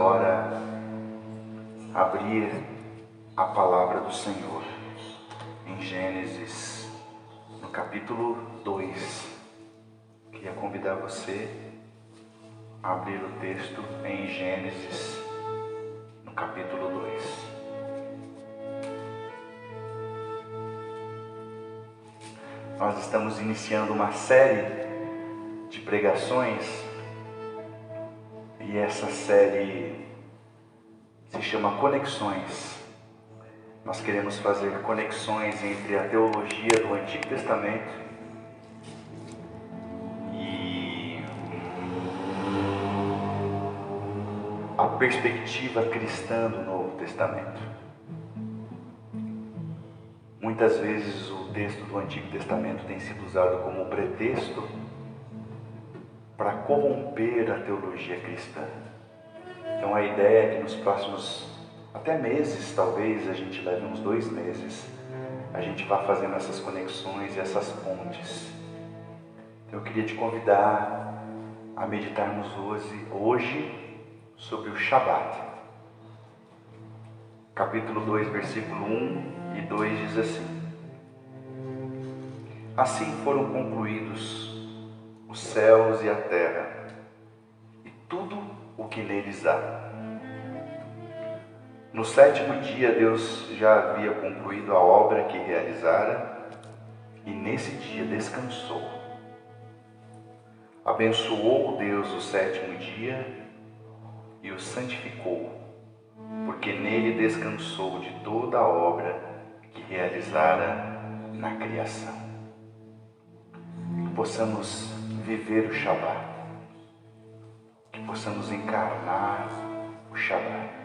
agora abrir a palavra do Senhor em Gênesis, no capítulo 2. Queria convidar você a abrir o texto em Gênesis, no capítulo 2. Nós estamos iniciando uma série de pregações e essa série se chama Conexões. Nós queremos fazer conexões entre a teologia do Antigo Testamento e a perspectiva cristã do Novo Testamento. Muitas vezes o texto do Antigo Testamento tem sido usado como pretexto para corromper a teologia cristã. Então a ideia é que nos próximos até meses, talvez a gente leve uns 2 meses, a gente vá fazendo essas conexões e essas pontes. Então eu queria te convidar a meditarmos hoje sobre o Shabat. Capítulo 2, versículo 1 e 2 diz assim: Assim foram concluídos os céus e a terra, e tudo o que neles há. No 7º dia, Deus já havia concluído a obra que realizara, e nesse dia descansou. Abençoou Deus o 7º dia e o santificou, porque nele descansou de toda a obra que realizara na criação. Que possamos viver o Shabat, que possamos encarnar o Shabat,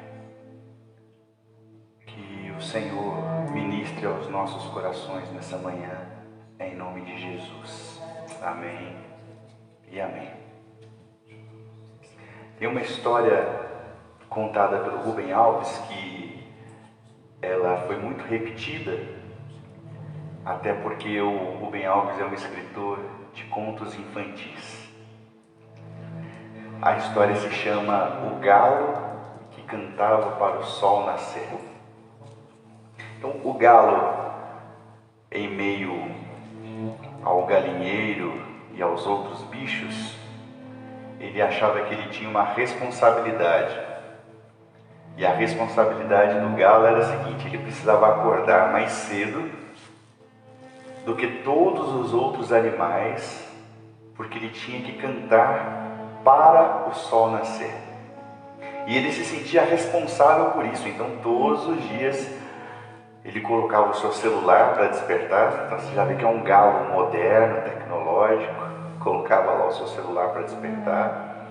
que o Senhor ministre aos nossos corações nessa manhã, em nome de Jesus. Amém e amém. Tem uma história contada pelo Rubem Alves que ela foi muito repetida, até porque o Rubem Alves é um escritor de contos infantis. A história se chama O Galo que Cantava para o Sol Nascer. Então, o galo, em meio ao galinheiro e aos outros bichos, ele achava que ele tinha uma responsabilidade. E a responsabilidade do galo era a seguinte: ele precisava acordar mais cedo do que todos os outros animais, porque ele tinha que cantar para o sol nascer. E ele se sentia responsável por isso. Então todos os dias ele colocava o seu celular para despertar. Então você já vê que é um galo moderno, tecnológico. Colocava lá o seu celular para despertar.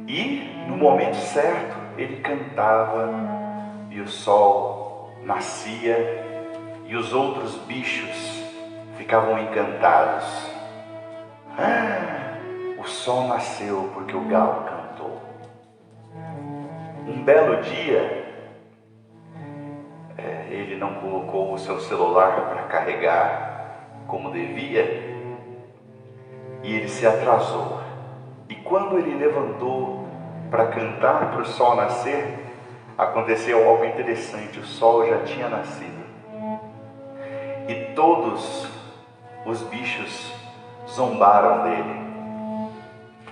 E no momento certo ele cantava e o sol nascia e os outros bichos ficavam encantados. O sol nasceu porque o galo cantou. Um belo dia, ele não colocou o seu celular para carregar como devia e ele se atrasou. E quando ele levantou para cantar para o sol nascer, aconteceu algo interessante: o sol já tinha nascido. E todos os bichos zombaram dele.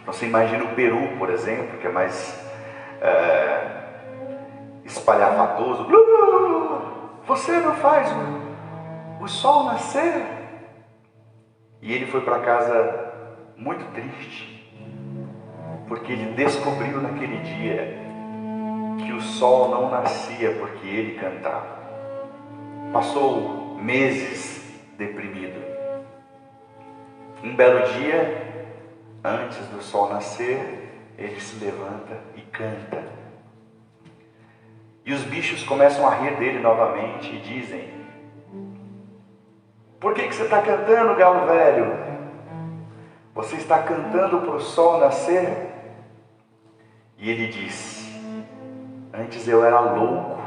Você imagina o peru, por exemplo, que é mais espalhafatoso. Você não faz o sol nascer? E ele foi para casa muito triste, porque ele descobriu naquele dia que o sol não nascia porque ele cantava. Passou meses deprimido. Um belo dia, antes do sol nascer, ele se levanta e canta. E os bichos começam a rir dele novamente e dizem: Por que você está cantando, galo velho? Você está cantando para o sol nascer? E ele diz: Antes eu era louco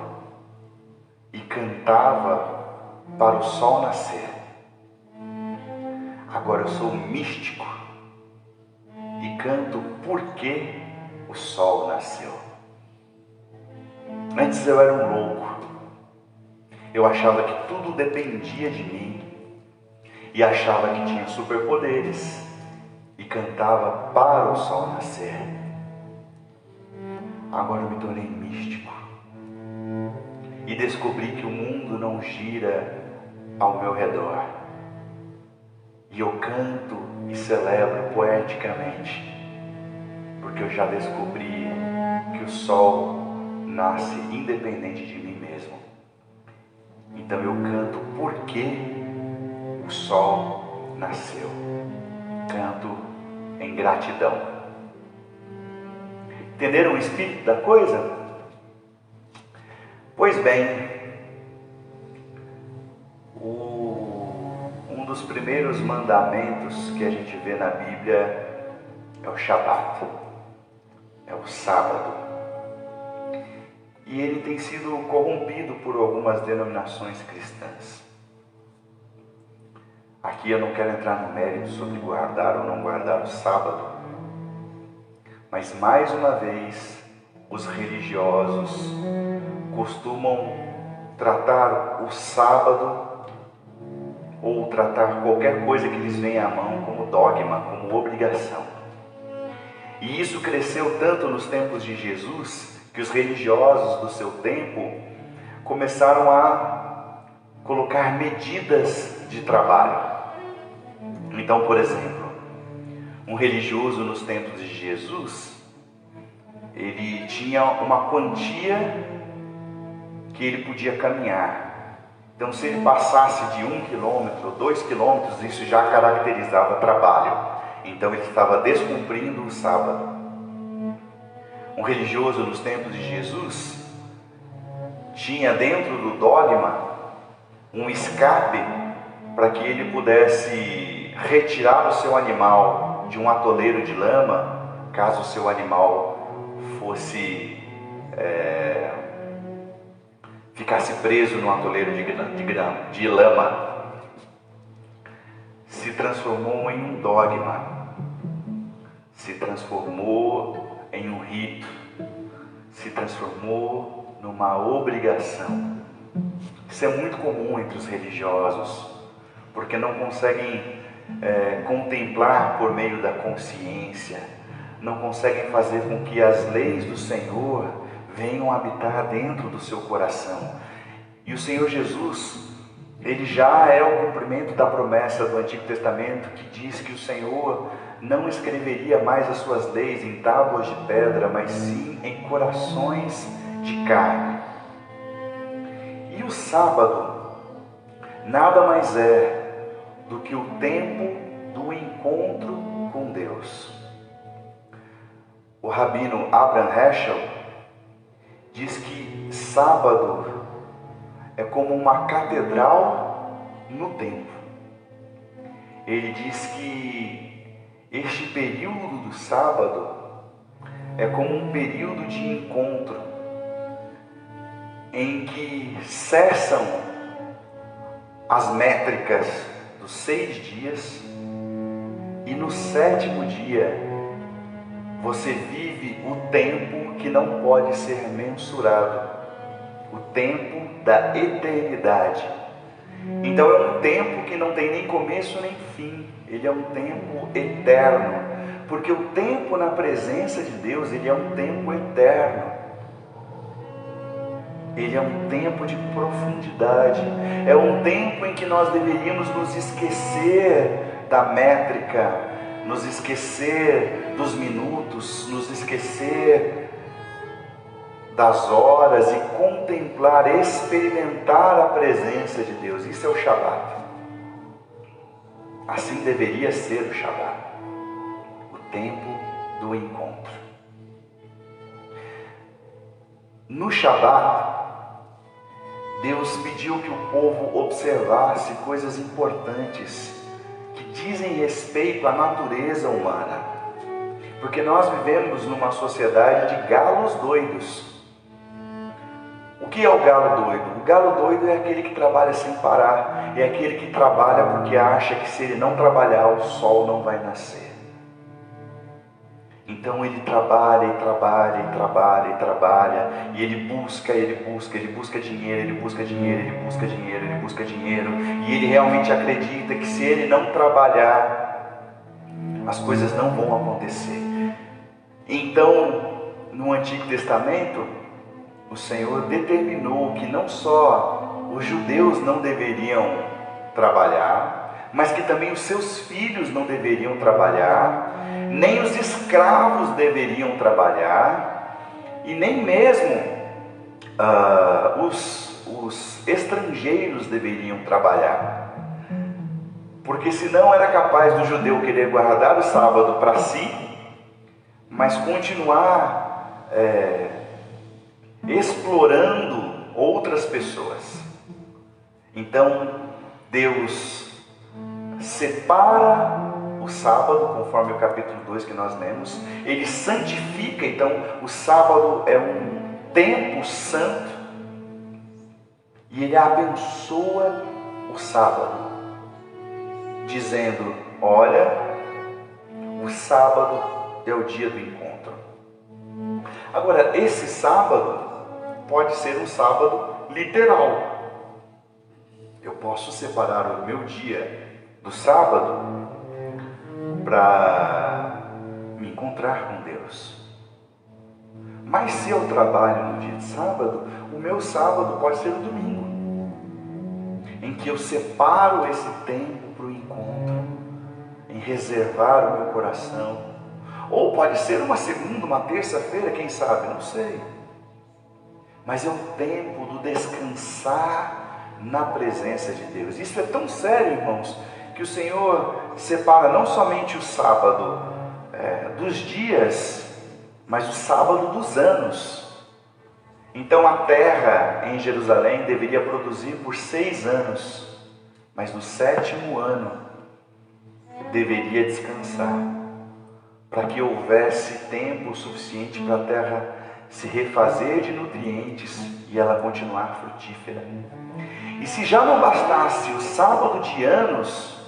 e cantava para o sol nascer. Agora eu sou místico e canto porque o sol nasceu. Antes eu era um louco. Eu achava que tudo dependia de mim e achava que tinha superpoderes e cantava para o sol nascer. Agora eu me tornei místico e descobri que o mundo não gira ao meu redor. E eu canto e celebro poeticamente, porque eu já descobri que o sol nasce independente de mim mesmo. Então eu canto porque o sol nasceu. Canto em gratidão. Entenderam o espírito da coisa? Pois bem, um dos primeiros mandamentos que a gente vê na Bíblia é o Shabat, é o sábado. E ele tem sido corrompido por algumas denominações cristãs. Aqui eu não quero entrar no mérito sobre guardar ou não guardar o sábado, mas mais uma vez os religiosos costumam tratar o sábado ou tratar qualquer coisa que lhes venha à mão como dogma, como obrigação. E isso cresceu tanto nos tempos de Jesus que os religiosos do seu tempo começaram a colocar medidas de trabalho. Então, por exemplo, um religioso nos tempos de Jesus, ele tinha uma quantia que ele podia caminhar. Então, se ele passasse de 1 quilômetro, 2 quilômetros, isso já caracterizava trabalho. Então, ele estava descumprindo o sábado. Um religioso nos tempos de Jesus tinha dentro do dogma um escape para que ele pudesse retirar o seu animal de um atoleiro de lama, caso o seu animal ficasse preso no atoleiro de lama. Se transformou em um dogma, se transformou em um rito, se transformou numa obrigação. Isso é muito comum entre os religiosos, porque não conseguem contemplar por meio da consciência, não conseguem fazer com que as leis do Senhor venham habitar dentro do seu coração. E o Senhor Jesus, ele já é o cumprimento da promessa do Antigo Testamento, que diz que o Senhor não escreveria mais as suas leis em tábuas de pedra, mas sim em corações de carne. E o sábado nada mais é do que o tempo do encontro com Deus. O rabino Abraham Heschel diz que sábado é como uma catedral no tempo. Ele diz que este período do sábado é como um período de encontro em que cessam as métricas dos 6 dias e no 7º dia você vive o tempo que não pode ser mensurado, o tempo da eternidade. Então é um tempo que não tem nem começo nem fim, ele é um tempo eterno, porque o tempo na presença de Deus, ele é um tempo eterno, ele é um tempo de profundidade, é um tempo em que nós deveríamos nos esquecer da métrica, nos esquecer dos minutos, nos esquecer das horas e contemplar, experimentar a presença de Deus. Isso é o Shabat. Assim deveria ser o Shabat, o tempo do encontro. No Shabat, Deus pediu que o povo observasse coisas importantes que dizem respeito à natureza humana, porque nós vivemos numa sociedade de galos doidos. O que é o galo doido? O galo doido é aquele que trabalha sem parar, é aquele que trabalha porque acha que se ele não trabalhar o sol não vai nascer. Então ele trabalha e trabalha e trabalha e trabalha, e ele busca dinheiro, ele busca dinheiro, ele busca dinheiro, ele busca dinheiro, e ele realmente acredita que se ele não trabalhar, as coisas não vão acontecer. Então, no Antigo Testamento, o Senhor determinou que não só os judeus não deveriam trabalhar, mas que também os seus filhos não deveriam trabalhar, nem os escravos deveriam trabalhar, e nem mesmo os estrangeiros deveriam trabalhar, porque senão era capaz do judeu querer guardar o sábado para si, mas continuar explorando outras pessoas. Então Deus separa o sábado, conforme o capítulo 2 que nós lemos. Ele santifica, então o sábado é um tempo santo, e ele abençoa o sábado, dizendo: olha, o sábado é o dia do encontro. Agora, esse sábado pode ser um sábado literal. Eu posso separar o meu dia do sábado para me encontrar com Deus. Mas se eu trabalho no dia de sábado, o meu sábado pode ser o domingo, em que eu separo esse tempo para o encontro, em reservar o meu coração. Ou pode ser uma segunda, uma terça-feira, quem sabe, não sei. Mas é o tempo do descansar na presença de Deus. Isso é tão sério, irmãos, que o Senhor separa não somente o sábado dos dias, mas o sábado dos anos. Então a terra em Jerusalém deveria produzir por 6 anos, mas no 7º ano deveria descansar, para que houvesse tempo suficiente para a terra se refazer de nutrientes e ela continuar frutífera. E se já não bastasse o sábado de anos,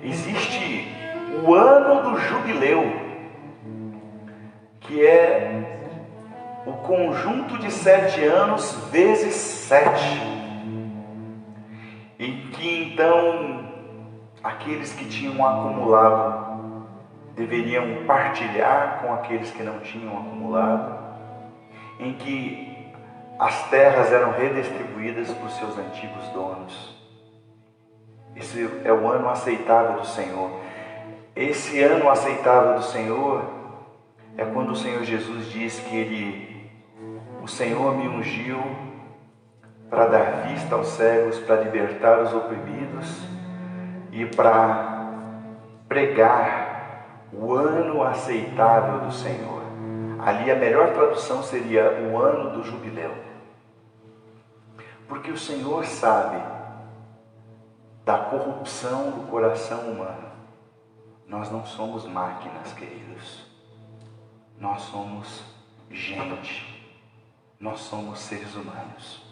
existe o ano do jubileu, que é o conjunto de 7 anos vezes 7, em que então aqueles que tinham acumulado deveriam partilhar com aqueles que não tinham acumulado, em que as terras eram redistribuídas para os seus antigos donos. Esse é o ano aceitável do Senhor. Esse ano aceitável do Senhor é quando o Senhor Jesus diz que o Senhor me ungiu para dar vista aos cegos, para libertar os oprimidos e para pregar o ano aceitável do Senhor. Ali a melhor tradução seria o ano do jubileu. Porque o Senhor sabe da corrupção do coração humano. Nós não somos máquinas, queridos. Nós somos gente. Nós somos seres humanos.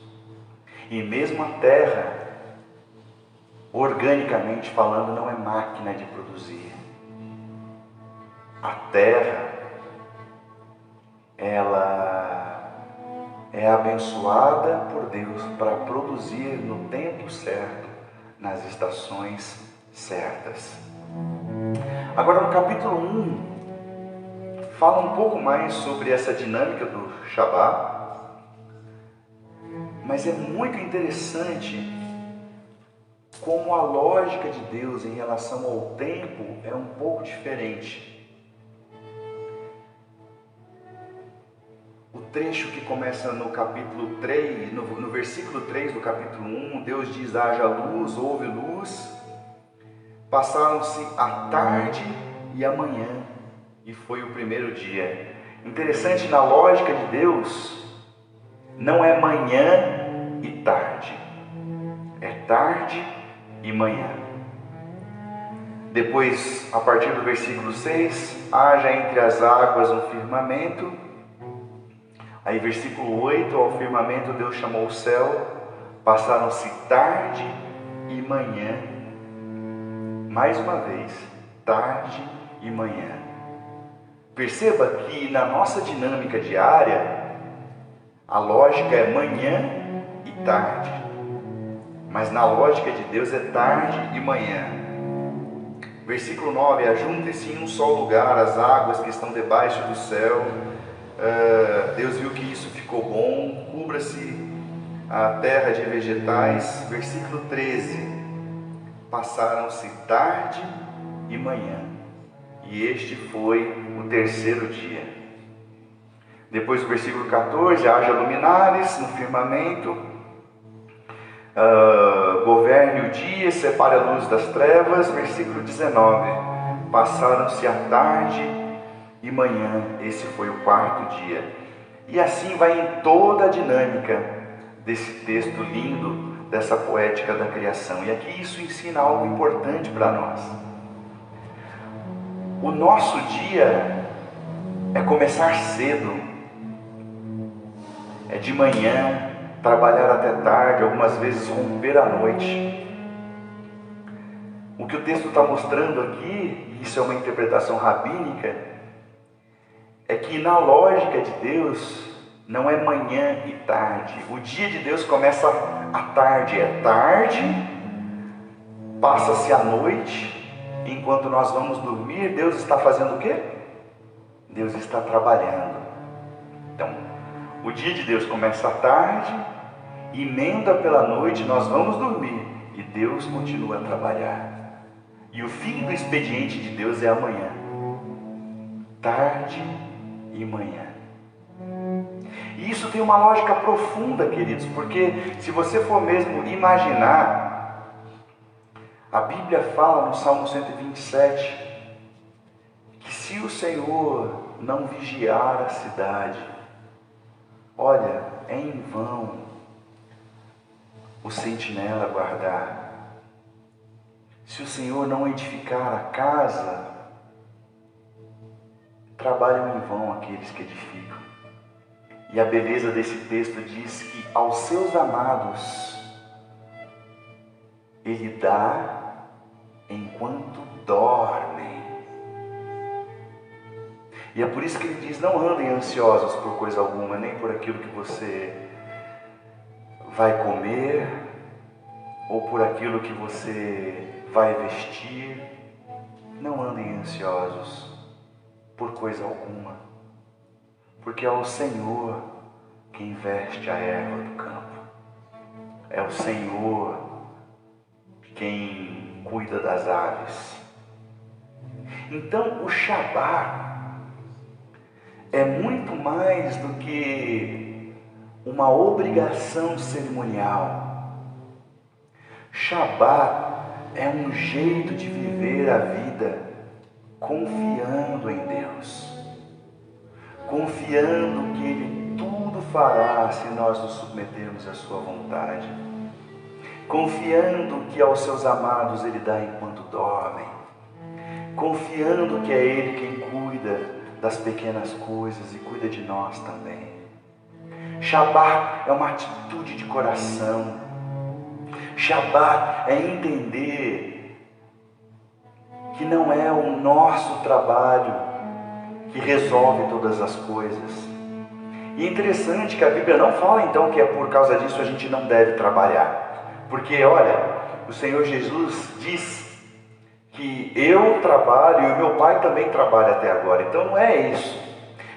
E mesmo a terra, organicamente falando, não é máquina de produzir. A terra, ela é abençoada por Deus para produzir no tempo certo, nas estações certas. Agora, no capítulo 1, fala um pouco mais sobre essa dinâmica do Shabá, mas é muito interessante como a lógica de Deus em relação ao tempo é um pouco diferente. O trecho que começa no capítulo 3, no versículo 3 do capítulo 1, Deus diz: haja luz, houve luz, passaram-se a tarde e a manhã, e foi o primeiro dia. Interessante, na lógica de Deus, não é manhã e tarde, é tarde e manhã. Depois, a partir do versículo 6, haja entre as águas um firmamento. Aí, versículo 8, ao firmamento Deus chamou o céu, passaram-se tarde e manhã. Mais uma vez, tarde e manhã. Perceba que na nossa dinâmica diária, a lógica é manhã e tarde. Mas na lógica de Deus é tarde e manhã. Versículo 9: ajuntem-se em um só lugar as águas que estão debaixo do céu. Deus viu que isso ficou bom, cubra-se a terra de vegetais. Versículo 13: passaram-se tarde e manhã, e este foi o terceiro dia. Depois do versículo 14: haja luminares no firmamento, governe o dia, separe a luz das trevas. Versículo 19: passaram-se a tarde e manhã, esse foi o quarto dia. E assim vai em toda a dinâmica desse texto lindo, dessa poética da criação. E aqui isso ensina algo importante para nós. O nosso dia é começar cedo, é de manhã, trabalhar até tarde, algumas vezes romper à noite. O que o texto está mostrando aqui, e isso é uma interpretação rabínica, é que na lógica de Deus não é manhã e tarde. O dia de Deus começa à tarde, é tarde, passa-se a noite, enquanto nós vamos dormir, Deus está fazendo o quê? Deus está trabalhando. Então, o dia de Deus começa à tarde, emenda pela noite, nós vamos dormir e Deus continua a trabalhar. E o fim do expediente de Deus é amanhã, tarde e manhã. E isso tem uma lógica profunda, queridos, porque se você for mesmo imaginar, a Bíblia fala no Salmo 127 que se o Senhor não vigiar a cidade, olha, é em vão o sentinela guardar. Se o Senhor não edificar a casa, trabalham em vão aqueles que edificam. E a beleza desse texto diz que aos seus amados Ele dá enquanto dormem. E é por isso que Ele diz: não andem ansiosos por coisa alguma, nem por aquilo que você vai comer, ou por aquilo que você vai vestir. Não andem ansiosos por coisa alguma, porque é o Senhor quem veste a erva do campo, é o Senhor quem cuida das aves. Então o Shabat é muito mais do que uma obrigação cerimonial. Shabat é um jeito de viver a vida confiando em Deus, confiando que Ele tudo fará se nós nos submetermos à sua vontade, confiando que aos seus amados Ele dá enquanto dormem, confiando que é Ele quem cuida das pequenas coisas e cuida de nós também. Shabat é uma atitude de coração. Shabat é entender que não é o nosso trabalho que resolve todas as coisas. E é interessante que a Bíblia não fala então que é por causa disso a gente não deve trabalhar. Porque olha, o Senhor Jesus diz que eu trabalho e o meu Pai também trabalha até agora. Então não é isso.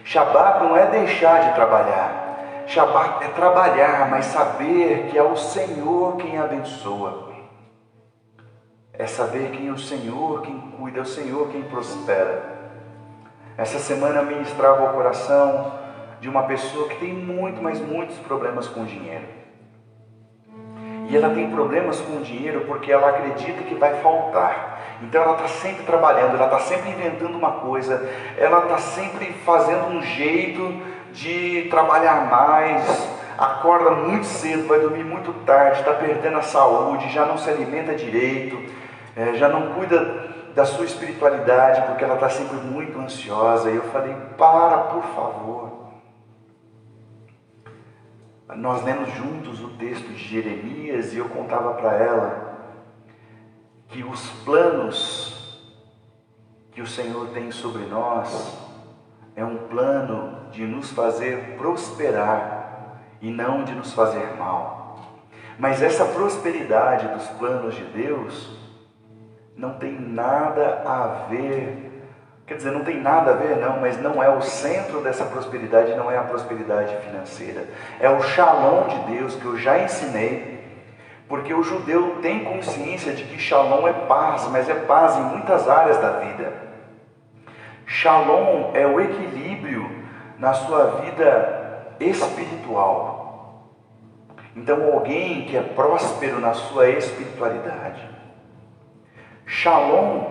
Shabat não é deixar de trabalhar. Shabat é trabalhar, mas saber que é o Senhor quem abençoa. É saber que é o Senhor quem cuida, é o Senhor quem prospera. Essa semana eu ministrava o coração de uma pessoa que tem muitos problemas com dinheiro. E ela tem problemas com o dinheiro porque ela acredita que vai faltar. Então ela está sempre trabalhando, ela está sempre inventando uma coisa, ela está sempre fazendo um jeito de trabalhar mais, acorda muito cedo, vai dormir muito tarde, está perdendo a saúde, já não se alimenta direito, já não cuida da sua espiritualidade, porque ela está sempre muito ansiosa. E eu falei: por favor. Nós lemos juntos o texto de Jeremias e eu contava para ela que os planos que o Senhor tem sobre nós é um plano de nos fazer prosperar e não de nos fazer mal. Mas essa prosperidade dos planos de Deus não tem nada a ver, quer dizer, não tem nada a ver não, mas não é o centro dessa prosperidade, não é a prosperidade financeira. É o shalom de Deus que eu já ensinei, porque o judeu tem consciência de que shalom é paz, mas é paz em muitas áreas da vida. Shalom é o equilíbrio na sua vida espiritual. Então, alguém que é próspero na sua espiritualidade. Shalom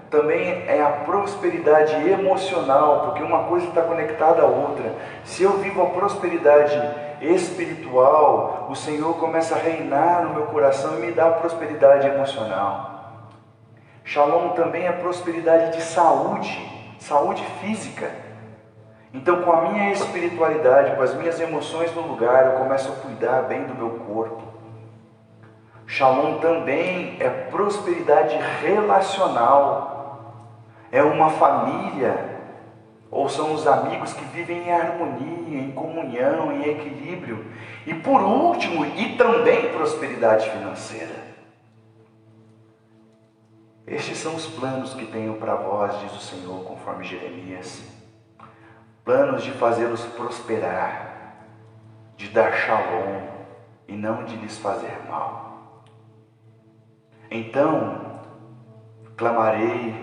também é a prosperidade emocional, porque uma coisa está conectada à outra. Se eu vivo a prosperidade espiritual, o Senhor começa a reinar no meu coração e me dá prosperidade emocional. Shalom também é prosperidade de saúde, saúde física. Então, com a minha espiritualidade, com as minhas emoções no lugar, eu começo a cuidar bem do meu corpo. Shalom também é prosperidade relacional. É uma família, ou são os amigos que vivem em harmonia, em comunhão, em equilíbrio. E por último, e também prosperidade financeira. Estes são os planos que tenho para vós, diz o Senhor, conforme Jeremias. Planos de fazê-los prosperar, de dar shalom e não de lhes fazer mal. Então, clamarei,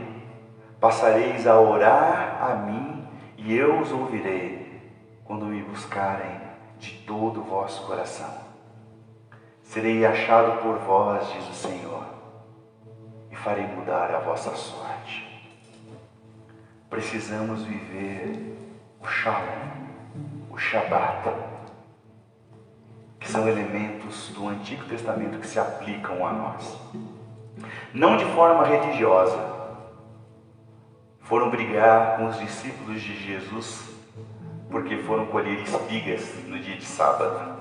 passareis a orar a mim e eu os ouvirei quando me buscarem de todo o vosso coração. Serei achado por vós, diz o Senhor, e farei mudar a vossa sorte. Precisamos viver o Shalom, o Shabat, que são elementos do Antigo Testamento que se aplicam a nós. Não de forma religiosa. Foram brigar com os discípulos de Jesus porque foram colher espigas no dia de sábado.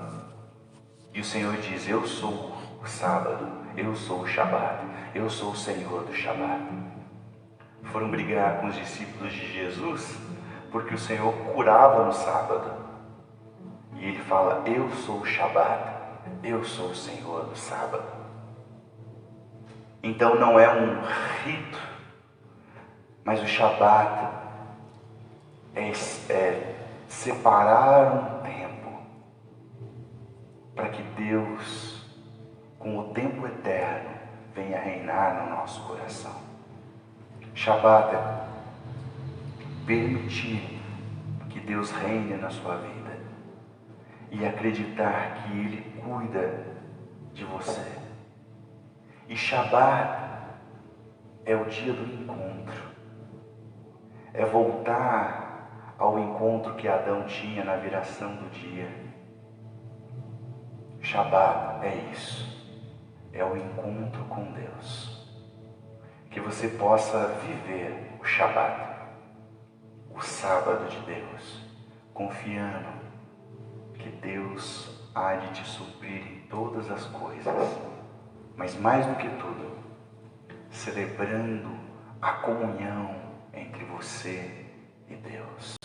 E o Senhor diz: eu sou o sábado, eu sou o Shabat, eu sou o Senhor do Shabat. Foram brigar com os discípulos de Jesus porque o Senhor curava no sábado. E ele fala: eu sou o Shabat, eu sou o Senhor do sábado. Então não é um rito, mas o Shabat é separar um tempo para que Deus, com o tempo eterno, venha reinar no nosso coração. Shabat é permitir que Deus reine na sua vida e acreditar que Ele cuida de você. E Shabat é o dia do encontro, é voltar ao encontro que Adão tinha na viração do dia. Shabat é isso, é o encontro com Deus. Que você possa viver o Shabat, o sábado de Deus, confiando que Deus há de te suprir em todas as coisas. Mas mais do que tudo, celebrando a comunhão entre você e Deus.